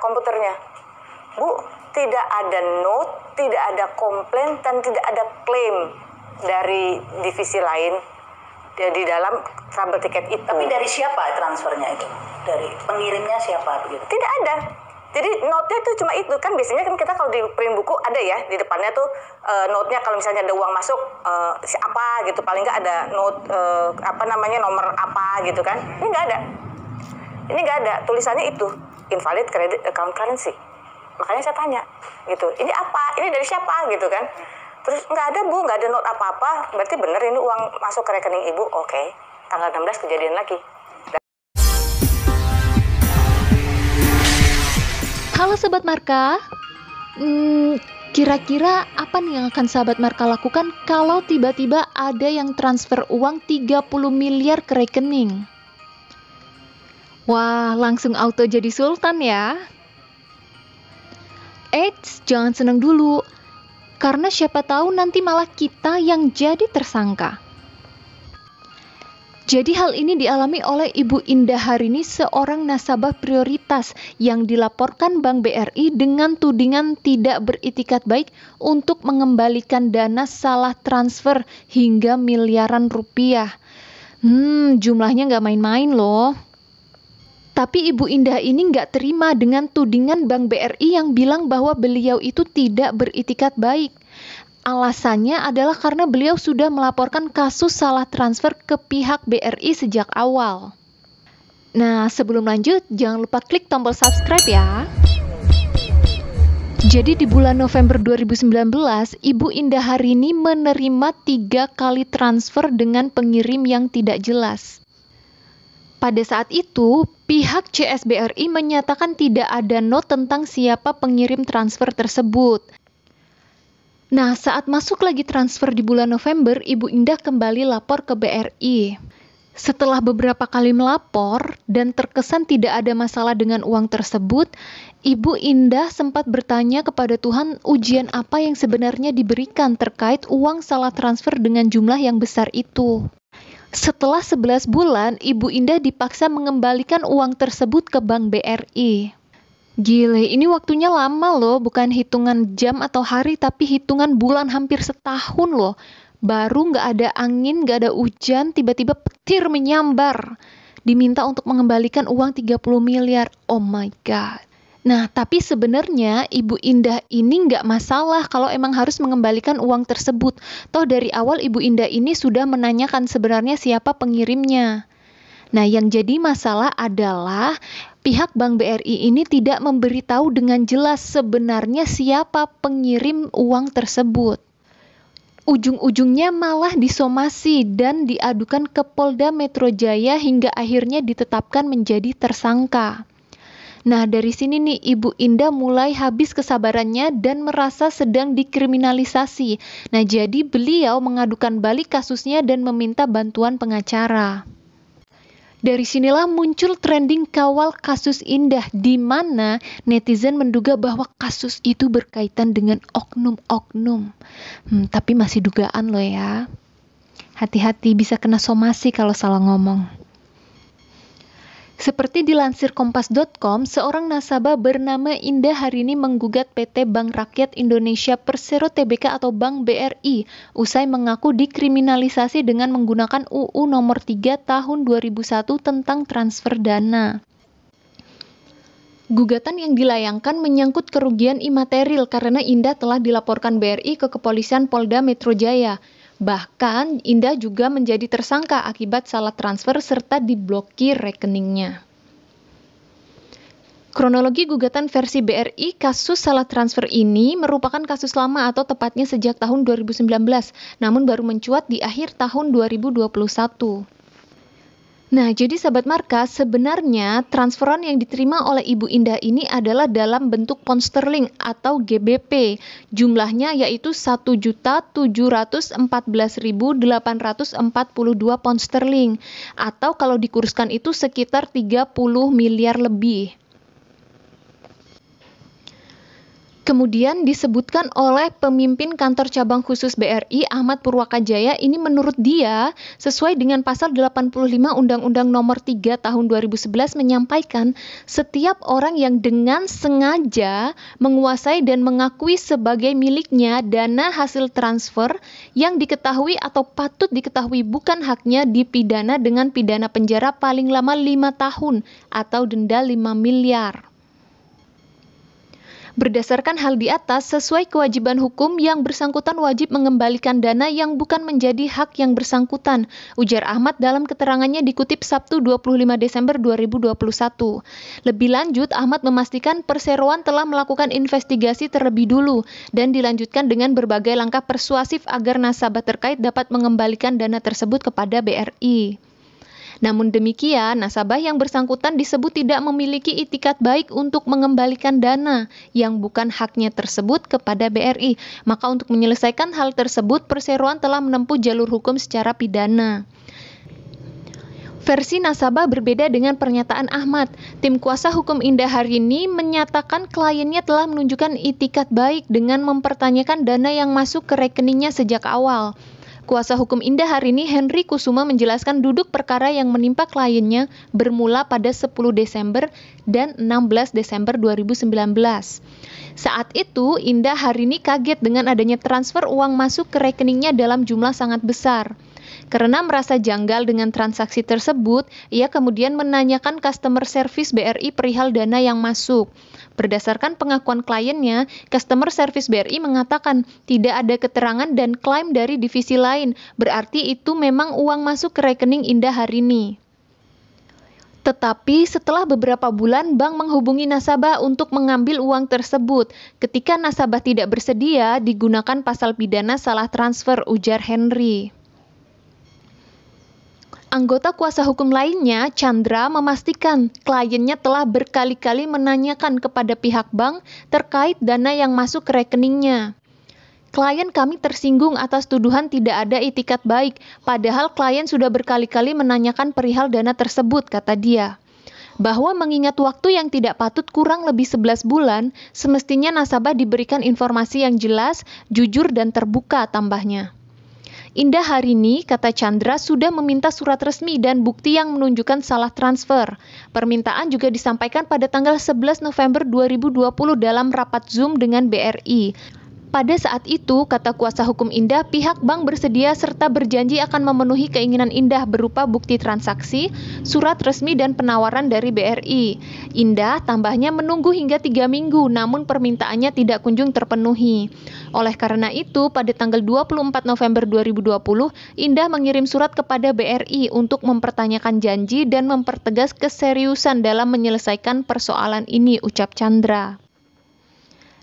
komputernya, Bu, tidak ada note, tidak ada komplain, dan tidak ada klaim dari divisi lain di dalam trouble ticket itu. Tapi dari siapa transfernya itu? Dari pengirimnya siapa begitu? Tidak ada. Jadi note-nya itu cuma itu kan, biasanya kan kita kalau di print buku ada ya di depannya tuh note-nya kalau misalnya ada uang masuk siapa gitu, paling nggak ada note nomor apa gitu kan. Ini nggak ada. Ini nggak ada, tulisannya itu invalid credit account currency. Makanya saya tanya gitu, ini apa? Ini dari siapa gitu kan? Terus nggak ada Bu, nggak ada note apa-apa. Berarti bener ini uang masuk ke rekening Ibu. Oke, tanggal 16 kejadian lagi. Halo Sobat Marka, kira-kira apa nih yang akan Sahabat Marka lakukan kalau tiba-tiba ada yang transfer uang 30 miliar ke rekening? Wah, langsung auto jadi sultan ya. Eits, jangan seneng dulu, karena siapa tahu nanti malah kita yang jadi tersangka. Jadi hal ini dialami oleh Ibu Indah Harini, seorang nasabah prioritas yang dilaporkan Bank BRI dengan tudingan tidak beritikat baik untuk mengembalikan dana salah transfer hingga miliaran rupiah. Jumlahnya nggak main-main loh. Tapi Ibu Indah ini nggak terima dengan tudingan Bank BRI yang bilang bahwa beliau itu tidak beritikat baik. Alasannya adalah karena beliau sudah melaporkan kasus salah transfer ke pihak BRI sejak awal. Nah, sebelum lanjut, jangan lupa klik tombol subscribe ya. Jadi di bulan November 2019, Ibu Indah Harini menerima 3 kali transfer dengan pengirim yang tidak jelas. Pada saat itu, pihak CSBRI menyatakan tidak ada note tentang siapa pengirim transfer tersebut. Nah, saat masuk lagi transfer di bulan November, Ibu Indah kembali lapor ke BRI. Setelah beberapa kali melapor dan terkesan tidak ada masalah dengan uang tersebut, Ibu Indah sempat bertanya kepada Tuhan ujian apa yang sebenarnya diberikan terkait uang salah transfer dengan jumlah yang besar itu. Setelah 11 bulan, Ibu Indah dipaksa mengembalikan uang tersebut ke Bank BRI. Gile, ini waktunya lama loh, bukan hitungan jam atau hari, tapi hitungan bulan, hampir setahun loh. Baru nggak ada angin, nggak ada hujan, tiba-tiba petir menyambar. Diminta untuk mengembalikan uang 30 miliar. Oh my God. Nah, tapi sebenarnya Ibu Indah ini nggak masalah kalau emang harus mengembalikan uang tersebut. Toh dari awal Ibu Indah ini sudah menanyakan sebenarnya siapa pengirimnya. Nah, yang jadi masalah adalah pihak Bank BRI ini tidak memberitahu dengan jelas sebenarnya siapa pengirim uang tersebut. Ujung-ujungnya malah disomasi dan diadukan ke Polda Metro Jaya hingga akhirnya ditetapkan menjadi tersangka. Nah, dari sini nih Ibu Indah mulai habis kesabarannya dan merasa sedang dikriminalisasi. Nah, jadi beliau mengadukan balik kasusnya dan meminta bantuan pengacara. Dari sinilah muncul trending kawal kasus Indah, di mana netizen menduga bahwa kasus itu berkaitan dengan oknum-oknum. Tapi masih dugaan loh ya. Hati-hati, bisa kena somasi kalau salah ngomong. Seperti dilansir kompas.com, seorang nasabah bernama Indah Harini menggugat PT Bank Rakyat Indonesia Persero Tbk atau Bank BRI usai mengaku dikriminalisasi dengan menggunakan UU nomor 3 tahun 2001 tentang transfer dana. Gugatan yang dilayangkan menyangkut kerugian imaterial karena Indah telah dilaporkan BRI ke Kepolisian Polda Metro Jaya. Bahkan, Indah juga menjadi tersangka akibat salah transfer serta diblokir rekeningnya. Kronologi gugatan versi BRI, kasus salah transfer ini merupakan kasus lama atau tepatnya sejak tahun 2019, namun baru mencuat di akhir tahun 2021. Nah, jadi sahabat Marka, sebenarnya transferan yang diterima oleh Ibu Indah ini adalah dalam bentuk pound sterling atau GBP. Jumlahnya yaitu 1.714.842 pound sterling. Atau kalau dikurskan itu sekitar 30 miliar lebih. Kemudian disebutkan oleh pemimpin kantor cabang khusus BRI Ahmad Purwakajaya, ini menurut dia sesuai dengan pasal 85 Undang-Undang Nomor 3 Tahun 2011 menyampaikan setiap orang yang dengan sengaja menguasai dan mengakui sebagai miliknya dana hasil transfer yang diketahui atau patut diketahui bukan haknya dipidana dengan pidana penjara paling lama 5 tahun atau denda 5 miliar. Berdasarkan hal di atas, sesuai kewajiban hukum yang bersangkutan wajib mengembalikan dana yang bukan menjadi hak yang bersangkutan, ujar Ahmad dalam keterangannya dikutip Sabtu 25 Desember 2021. Lebih lanjut, Ahmad memastikan perseroan telah melakukan investigasi terlebih dulu dan dilanjutkan dengan berbagai langkah persuasif agar nasabah terkait dapat mengembalikan dana tersebut kepada BRI. Namun demikian, nasabah yang bersangkutan disebut tidak memiliki itikat baik untuk mengembalikan dana yang bukan haknya tersebut kepada BRI. Maka untuk menyelesaikan hal tersebut, perseroan telah menempuh jalur hukum secara pidana. Versi nasabah berbeda dengan pernyataan Ahmad. Tim kuasa hukum Indah Harini menyatakan kliennya telah menunjukkan itikat baik dengan mempertanyakan dana yang masuk ke rekeningnya sejak awal. Kuasa hukum Indah Harini Henry Kusuma menjelaskan duduk perkara yang menimpa kliennya bermula pada 10 Desember dan 16 Desember 2019. Saat itu, Indah Harini kaget dengan adanya transfer uang masuk ke rekeningnya dalam jumlah sangat besar. Karena merasa janggal dengan transaksi tersebut, ia kemudian menanyakan customer service BRI perihal dana yang masuk. Berdasarkan pengakuan kliennya, customer service BRI mengatakan tidak ada keterangan dan klaim dari divisi lain, berarti itu memang uang masuk ke rekening Indah Harini. Tetapi setelah beberapa bulan, bank menghubungi nasabah untuk mengambil uang tersebut. Ketika nasabah tidak bersedia, digunakan pasal pidana salah transfer, ujar Henry. Anggota kuasa hukum lainnya, Chandra, memastikan kliennya telah berkali-kali menanyakan kepada pihak bank terkait dana yang masuk ke rekeningnya. Klien kami tersinggung atas tuduhan tidak ada itikat baik, padahal klien sudah berkali-kali menanyakan perihal dana tersebut, kata dia. Bahwa mengingat waktu yang tidak patut kurang lebih 11 bulan, semestinya nasabah diberikan informasi yang jelas, jujur dan terbuka, tambahnya. Indah Harini, kata Chandra, sudah meminta surat resmi dan bukti yang menunjukkan salah transfer. Permintaan juga disampaikan pada tanggal 11 November 2020 dalam rapat Zoom dengan BRI. Pada saat itu, kata kuasa hukum Indah, pihak bank bersedia serta berjanji akan memenuhi keinginan Indah berupa bukti transaksi, surat resmi dan penawaran dari BRI. Indah tambahnya menunggu hingga 3 minggu, namun permintaannya tidak kunjung terpenuhi. Oleh karena itu, pada tanggal 24 November 2020, Indah mengirim surat kepada BRI untuk mempertanyakan janji dan mempertegas keseriusan dalam menyelesaikan persoalan ini, ucap Chandra.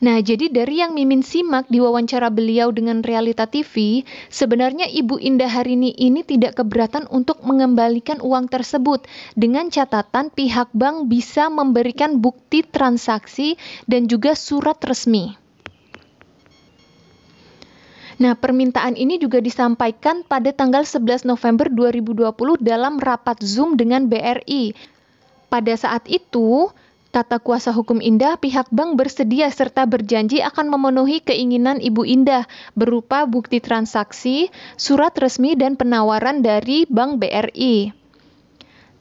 Nah, jadi dari yang Mimin simak di wawancara beliau dengan Realita TV, sebenarnya Ibu Indah Harini ini tidak keberatan untuk mengembalikan uang tersebut dengan catatan pihak bank bisa memberikan bukti transaksi dan juga surat resmi. Nah, permintaan ini juga disampaikan pada tanggal 11 November 2020 dalam rapat Zoom dengan BRI. Pada saat itu, kata kuasa hukum Indah, pihak bank bersedia serta berjanji akan memenuhi keinginan Ibu Indah berupa bukti transaksi, surat resmi, dan penawaran dari Bank BRI.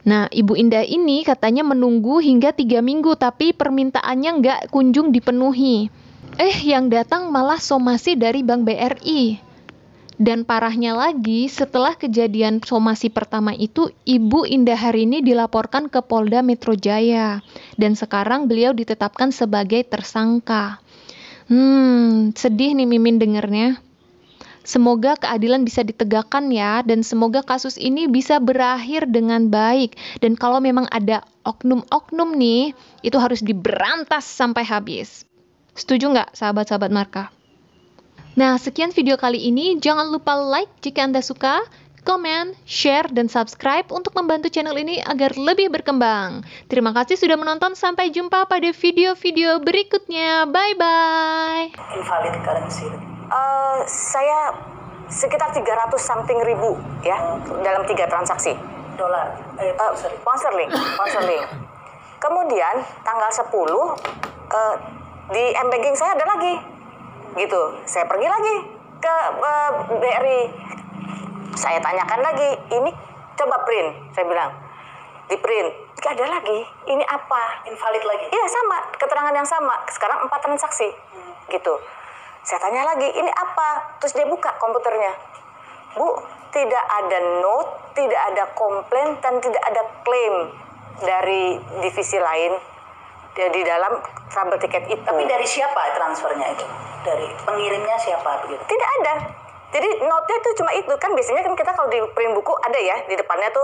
Nah, Ibu Indah ini katanya menunggu hingga 3 minggu, tapi permintaannya nggak kunjung dipenuhi. Yang datang malah somasi dari Bank BRI. Dan parahnya lagi, setelah kejadian somasi pertama itu, Ibu Indah Harini dilaporkan ke Polda Metro Jaya. Dan sekarang beliau ditetapkan sebagai tersangka. Sedih nih Mimin dengernya. Semoga keadilan bisa ditegakkan ya, dan semoga kasus ini bisa berakhir dengan baik. Dan kalau memang ada oknum-oknum nih, itu harus diberantas sampai habis. Setuju nggak sahabat-sahabat Marka? Nah, sekian video kali ini. Jangan lupa like jika Anda suka, komen, share, dan subscribe untuk membantu channel ini agar lebih berkembang. Terima kasih sudah menonton. Sampai jumpa pada video-video berikutnya. Bye-bye. Invalid currency. Saya sekitar 300 something ribu ya dalam 3 transaksi. Dolar. Pound sterling. Kemudian tanggal 10 di M-Banking saya ada lagi, gitu. Saya pergi lagi ke BRI, saya tanyakan lagi, ini coba print, saya bilang, di print, gak ada lagi, ini apa? Invalid lagi? Iya sama, keterangan yang sama, sekarang 4 transaksi, gitu. Saya tanya lagi, ini apa? Terus dia buka komputernya, Bu, tidak ada note, tidak ada komplain, dan tidak ada klaim dari divisi lain di dalam trouble ticket itu. Tapi dari siapa transfernya itu? Dari pengirimnya siapa begitu? Tidak ada. Jadi note-nya itu cuma itu kan, biasanya kan kita kalau di print buku ada ya di depannya tuh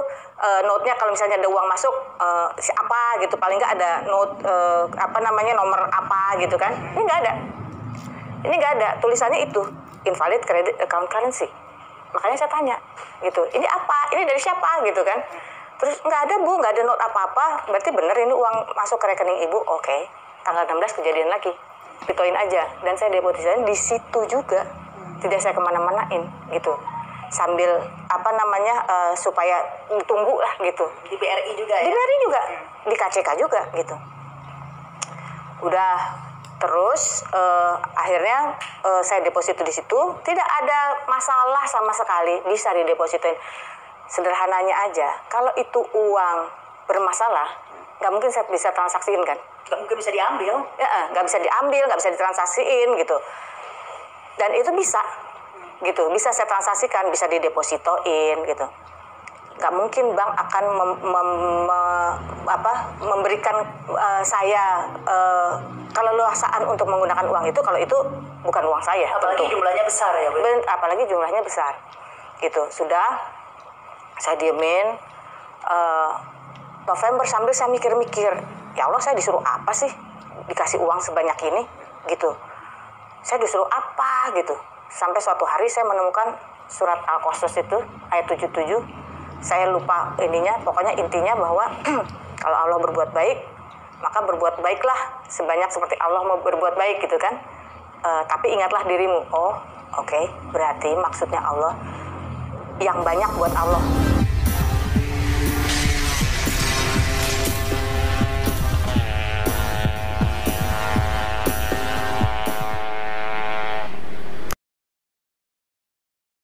note-nya kalau misalnya ada uang masuk siapa gitu, paling nggak ada note apa namanya nomor apa gitu kan. Ini nggak ada. Ini nggak ada, tulisannya itu invalid credit account currency. Makanya saya tanya gitu, ini apa? Ini dari siapa gitu kan? Terus nggak ada Bu, nggak ada note apa-apa. Berarti bener ini uang masuk ke rekening Ibu. Oke, tanggal 16 kejadian lagi. Bitcoin aja, dan saya depositnya di situ juga. Tidak saya kemana-manain gitu, sambil apa namanya supaya ditunggu lah gitu. Di BRI juga ya? Di BRI juga, di KCK juga gitu. Udah terus akhirnya saya deposito di situ, tidak ada masalah sama sekali, bisa didepositin. Sederhananya aja, kalau itu uang bermasalah, nggak mungkin saya bisa transaksiin kan? Nggak mungkin bisa diambil? Ya, nggak bisa diambil, nggak bisa ditransaksiin gitu. Dan itu bisa, gitu, bisa saya transaksikan, bisa didepositoin gitu. Nggak mungkin bank akan memberikan saya keleluasaan untuk menggunakan uang itu kalau itu bukan uang saya. Apalagi tentu. jumlahnya besar ya, Bu? Apalagi jumlahnya besar, gitu. Sudah saya diemin. November sambil saya mikir-mikir, ya Allah saya disuruh apa sih dikasih uang sebanyak ini, gitu. Saya disuruh apa gitu. Sampai suatu hari saya menemukan surat Al-Qasas itu ayat 77. Saya lupa ininya, pokoknya intinya bahwa kalau Allah berbuat baik, maka berbuat baiklah sebanyak seperti Allah mau berbuat baik gitu kan. Tapi ingatlah dirimu. Oh, oke, berarti maksudnya Allah yang banyak buat Allah.